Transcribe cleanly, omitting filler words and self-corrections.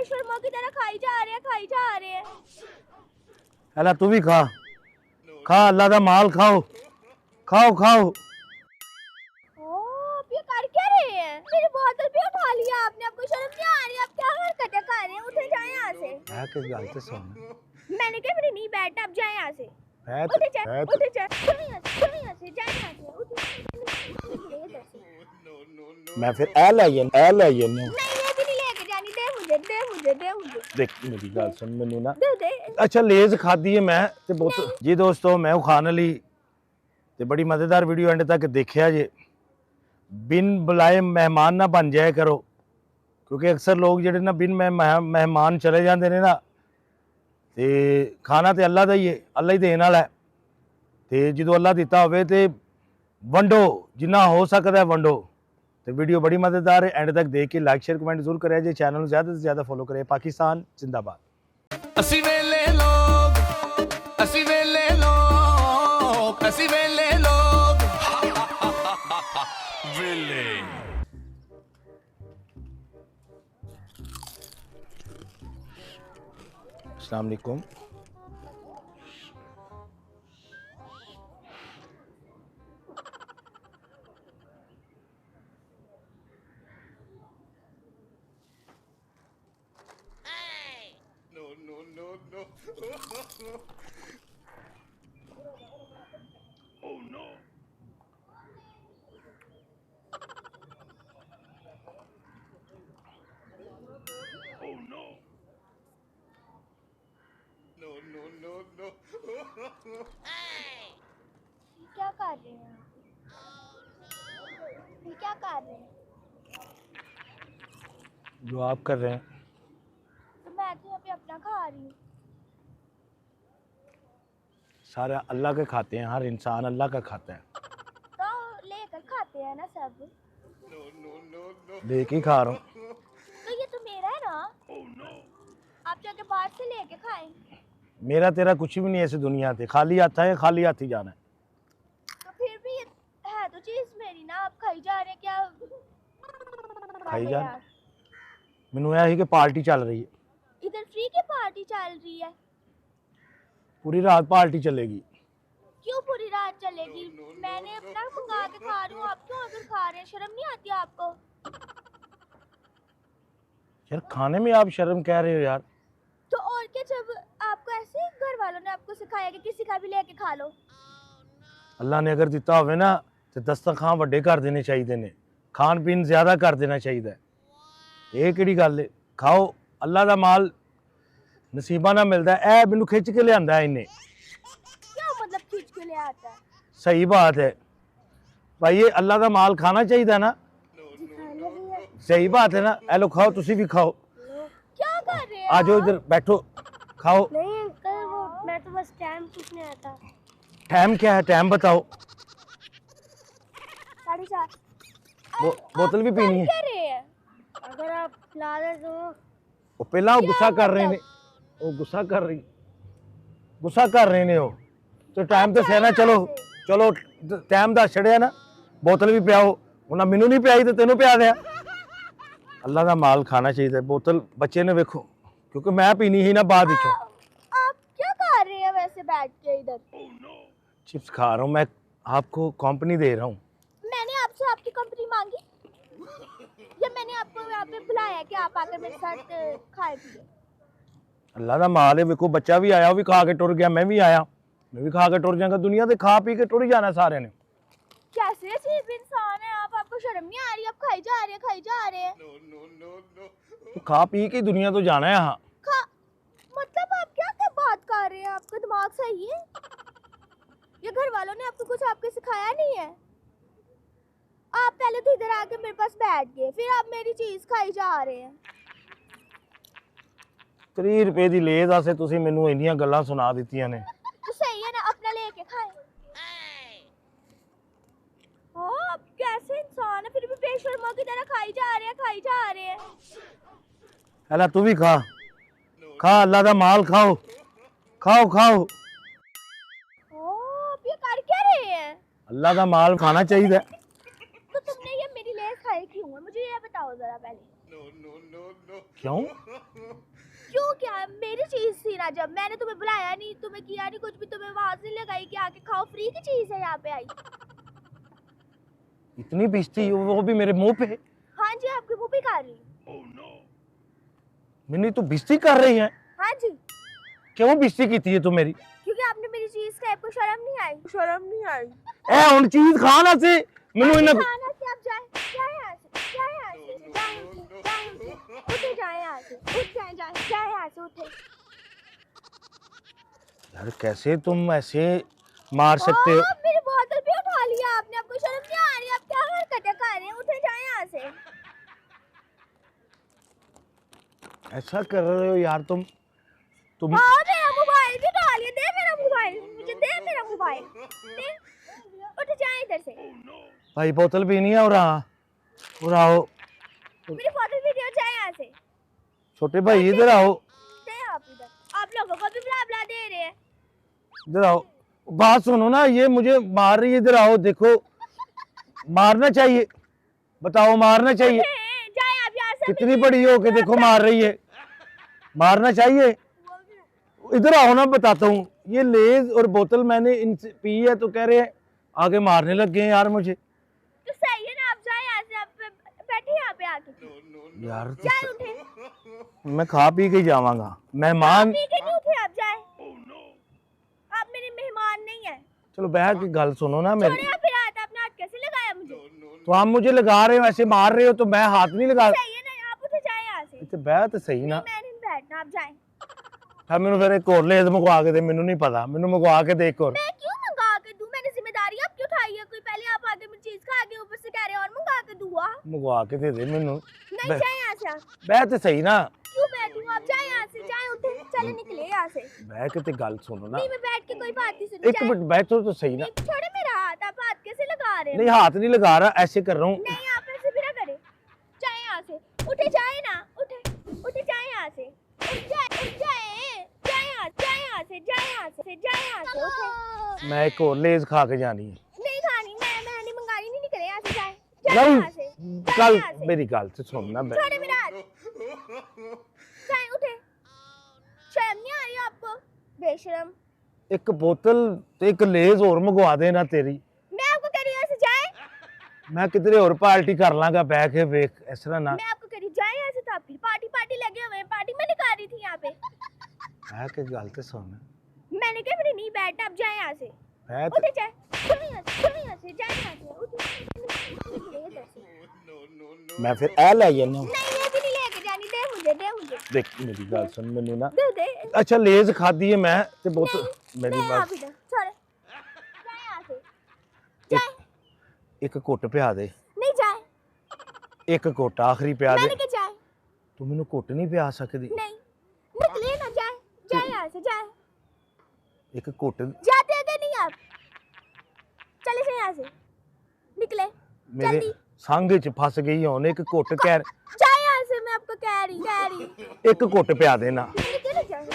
बेशर्मों की तरह खाई जा रहे हैं। अल्लाह तू भी खा अल्लाह का माल खाओ खाओ। आप ये कर क्या रहे हैं? मेरी बोतल भी उठा लिया आपने, आपको शर्म नहीं आ रही? आप क्या हरकतें कर रहे हैं? उठे जाए यहाँ से। मैं किस गल ते सुन मैंने कहा मेरे नहीं बैठना, आप जाए यहाँ से। उठे जाए जाए यहाँ से, जाए यहाँ से, उठे। मैं फिर ए ले जन्नू नहीं ये भी नहीं लेके जानी, दे मुझे। देख मेरी गल सुन मैनू ना दे। अच्छा लेज खादी है मैं ते बोतल जी दोस्तों मैं खान ली ते बड़ी मजेदार वीडियो एंड तक देखिया जे बिन बुलाए मेहमान ना बन जाया करो क्योंकि अक्सर लोग जेडे ना बिन मेहमान चले जाते ने ना ते खाना तो अल्लाह का ही है, अल्लाह ही देने वाला है ते जो अल्लाह दिता होवे ते वंडो जिन्ना हो सकता है वंडो। तो वीडियो बड़ी मजेदार है, एंड तक देख के लाइक शेयर कमेंट जरूर करें, चैनल ज़्यादा से ज़्यादा फॉलो करें। पाकिस्तान जिंदाबाद। असी वेले लोग वेले अस्सलाम वालेकुम। No. Oh no. Oh no. No. क्या कर रहे हैं? क्या कर रहे हैं? जो आप कर रहे हैं तो मैं तो यहाँ पे अपना खा रही हूँ। सारे अल्लाह के खाते हैं, हर इंसान अल्लाह का खाता है। तो लेकर खाते हैं ना सब। देख ही खा रहा हूँ। तो ये तो मेरा है ना। आप जाके बाहर से लेके खाएं। मेरा तेरा कुछ भी नहीं है इस दुनिया से, खाली हाथ है, खाली हाथ ही जाना है। तो फिर भी ये है तो चीज मेरी ना, आप खाई जा रहे हैं क्या? खाई जा मैनू यह कि पार्टी चल रही है, इधर फ्री की पार्टी चल रही है। पूरी रात पार्टी चलेगी। क्यों पूरी रात चलेगी? मैंने अपना मंगा के खा रही हूँ, आप क्यों अगर खा रहे हैं? शर्म नहीं आती आपको? यार खाने में आप शर्म कह रहे हो यार। तो और क्या, जब आपको ऐसे घर वालों ने आपको सिखाया कि किसी का भी लेके खा लो। अल्लाह ने अगर दिता होवे ना तो दस्तरखान वड्डे कर देने चाहिए ने, खान पीन ज्यादा कर देना चाहिए। ये किहड़ी गल है? खाओ, अल्लाह का माल नसीबा ना मिलता है। ए मैनू खिंच के लिया इन्हें। क्या मतलब खींच के ले आता है? सही बात है भाई, ये अल्लाह का माल खाना चाहिए ना। सही बात है ना। ए लो खाओ, तुसी भी खाओ। क्या कर रहे हैं? आ जाओ इधर बैठो, खाओ। नहीं अंकल, वो मैं तो बस टाइम पूछने आया था। टाइम क्या है? टाइम बताओ। 4:30। बोतल भी पीनी है। क्या रहे हैं? अगर आप ला दे तो वो पहला वो गुस्सा कर रहे ने, वो गुस्सा कर रहे ने वो तो टाइम तो सहना। चलो टाइम दस छड़िया ना, बोतल भी पियाओ। उन्हें मैनू नहीं पियाई तो तेनों पिया दिया। अल्लाह का माल खाना चाहिए। बोतल बच्चे ने वेखो, क्योंकि मैं पीनी ही ना बाद विचों। आप क्या खा रहे हैं वैसे बैठ के इधर? चिप्स खा रहा हूँ मैं, आपको कंपनी दे रहा हूँ। मैंने आपसे आपकी कंपनी मांगी या मैंने आपको यहाँ पे बुलाया कि आप आकर मेरे साथ खाए पिए? अल्लाह का माल है, वेखो बच्चा भी आया, वो भी खा के टुर गया, मैं भी आया, मैं भी खा के टुर जाऊंगा। दुनिया से खा पी के टुर ही जाना सारे ने। कैसे अजीब इंसान है आप? आपको शर्म नहीं आ रही? आप खाई जा रहे हैं। तो खा पी के दुनिया तो जाना है। हाँ मतलब आप क्या क्या बात कर रहे हैं? आपका दिमाग सही है? ये घर वालों ने आपको कुछ आपके सिखाया नहीं है? आप पहले तो इधर आके मेरे पास बैठ गए, फिर आप मेरी चीज खाई जा रहे हैं। 30 रुपए की लेज आसे तुसी मैनू इन्नियां गल्लां सुना दित्तियां ने। तो सही है ना, अपना लेके खाएं। आप कैसे इंसान है? फिर भी बेशर्मों की तरह खाई जा रहे हैं। अल्लाह तू भी खा अल्लाह का माल खाओ। आप ये कर क्या रहे हैं? अल्लाह का माल खाना चाहिए। तो तुमने ये मेरी लेज खाई क्यों है? मुझे ये बताओ जरा पहले। क्यों? क्यों क्या मेरी चीज थी ना, जब मैंने तुम्हें बुलाया नहीं, तुम्हें किया नहीं कुछ भी, तुम्हें आवाज नहीं लगाई कि आके खाओ, फ्री की चीज है यहाँ पे आई। इतनी बेइज्जती, वो भी मेरे मुंह पे। हाँ जी, आपके मुंह पे खा रही हूँ। Oh no! मैंने तो बेइज्जती कर रही है। हाँ जी, क्यों बेइज्जती की थी तू मेरी? क्योंकि आपने मेरी चीज का आपको शर्म नहीं आई। शर्म नहीं आई। ए हुन चीज खाना से मैनू इन्हें खाना से आप जाए जाए यहाँ से, जाए यहाँ से, जाए उठे, जाए उठे, उठे जाए यहाँ से, उठ जाए, जाए जाए यहाँ से, उठे। यार कैसे तुम ऐसे मार सकते हो? मेरी बोतल भी उठा लिया आपने, आपको शर्म नहीं आ रही? आप क्या हरकतें कर रहे हैं? उठे जाए यहाँ से। ऐसा कर रहे हो यार तुम। हाँ, मेरा मोबाइल भी उठा लिया। दे मेरा मोबाइल मुझे, दे मेरा मोबाइल दे। उठ जाए इधर से। भाई बोतल पीनी है और आओ। मेरी बोतल भी दे, जाए यहाँ से। छोटे भाई इधर आओ, दे आप इधर। आप लोगों को भी बुला बुला दे रहे हैं। इधर आओ। बात सुनो ना, ये मुझे मार रही है। इधर आओ, देखो मारना चाहिए, बताओ मारना चाहिए। जाए आप यहाँ से। कितनी बड़ी हो के देखो मार रही है, मारना चाहिए। इधर आओ ना, बताता हूँ। ये लेज और बोतल मैंने इनसे पी है तो कह रहे हैं आगे मारने लग गए हैं यार मुझे। तो सही है ना, आप जाए यहाँ से। आप बैठे यहाँ पे आके। यार जाए उठे। मैं खा पी के जावांगा, मेहमान। पी के नहीं उठे आप, जाए। आप मेरे मेहमान नहीं है। चलो बैठ के गल सुनो ना मेरी। छोड़े आप, फिर हाथ अपना हाथ कैसे लगाया मुझे? तो आप मुझे लगा रहे हो, ऐसे मार रहे हो तो मैं हाथ नहीं लगा। सही है ना, आप उठे जाए यहाँ से। ਇੱਥੇ ਬਹਿ ਤੇ ਸਹੀ ਨਾ। मैं नहीं बैठना, आप जाए। ਹਾਂ ਮੈਨੂੰ ਫਿਰ ਇੱਕ ਹੋਰ ਲੇਜ਼ ਮੰਗਵਾ ਕੇ ਦੇ, ਮੈਨੂੰ ਨਹੀਂ ਪਤਾ, ਮੈਨੂੰ ਮੰਗਵਾ ਕੇ ਦੇ ਇੱਕ ਹੋਰ। मैं क्यों मंगा के दूं? मैंने जिम्मेदारी आपकी उठाई है। कोई पहले आप आगे मुझे चीज खा के ऊपर से कह रहे हैं और मंगा के दूंगा। ਮੰਗਵਾ ਕੇ ਦੇ ਦੇ ਮੈਨੂੰ। नहीं, जाए यहाँ से आप। ਬਹਿ ਤੇ ਸਹੀ ਨਾ। क्यों बैठी हूँ? आप जाए यहाँ से, जाए उठे, चले निकले यहाँ से। ਬਹਿ ਕੇ ਤੇ ਗੱਲ ਸੁਣੋ ਨਾ। नहीं, मैं बैठ के कोई बात नहीं सुनी। एक मिनट बैठो तो सही ना। नहीं, छोड़े मेरा हाथ। आप हाथ कैसे लगा रहे हो? नहीं हाथ नहीं लगा रहा, ऐसे कर रहा हूँ। नहीं, आप ऐसे भी ना करें। जाए यहाँ से, उठे जाए ना, उठे, उठे जाए यहाँ से, उठ जाए, जाए यहाँ, जाए यहाँ से, जाए यहाँ से, जाए यहाँ से, उठे। मैं एक और लेज खा के जानी है। नहीं खानी, मैं नहीं मंगानी, नहीं निकले यहाँ से, जाए, जाए यहाँ से, नहीं जाए कल यहाँ से। मेरी गल से सुनना। छोड़े मेरा हाथ, जाए, उठे। शर्म नहीं आ रही आपको? बेशरम। एक बोतल ते एक लेज और मंगवा देना तेरी। मैं आपको कह रही हूँ ऐसे जाए। मैं कितने और पार्टी कर लांगा बह के, वेख इस तरह ना। मैं आपको कह रही जाए यहाँ से, तो आपकी पार्टी लगे हुए हैं। पार्टी में निकाल रही थी यहाँ पे। बह के गल ते सुन। मैंने कहा मेरे नहीं बैठना, अब जाए यहाँ से। बह उठे जाए, चलो यहाँ से, चलो यहाँ से, जाए यहाँ से, उठे, निकले इधर से। मैं फिर ए ले जाना। नहीं, ये भी नहीं लेके जानी। दे मुझे, दे मुझे, देख मेरी गल सुन, मैनू ना। दे दे। अच्छा लेज खादी है मैं ते बोतल मेरी नहीं, बात। आप इधर, छोड़े, जाए यहाँ से, जाए। एक घुट पिया दे, नहीं जाए। एक घुट आखिरी पिया मैंने दे। कहा जाए। तू मैनू घुट नहीं पिया सकदी? नहीं, निकले ना, जाए, जाए यहाँ से, जाए। एक घुट जाते अगर नहीं आप, चले से यहाँ से, निकले मेरे जल्दी। संग च फस गई होन। एक घुट कह जाए यहाँ से, मैं आपको कह रही। एक घुट पिया देना। निकले जाए।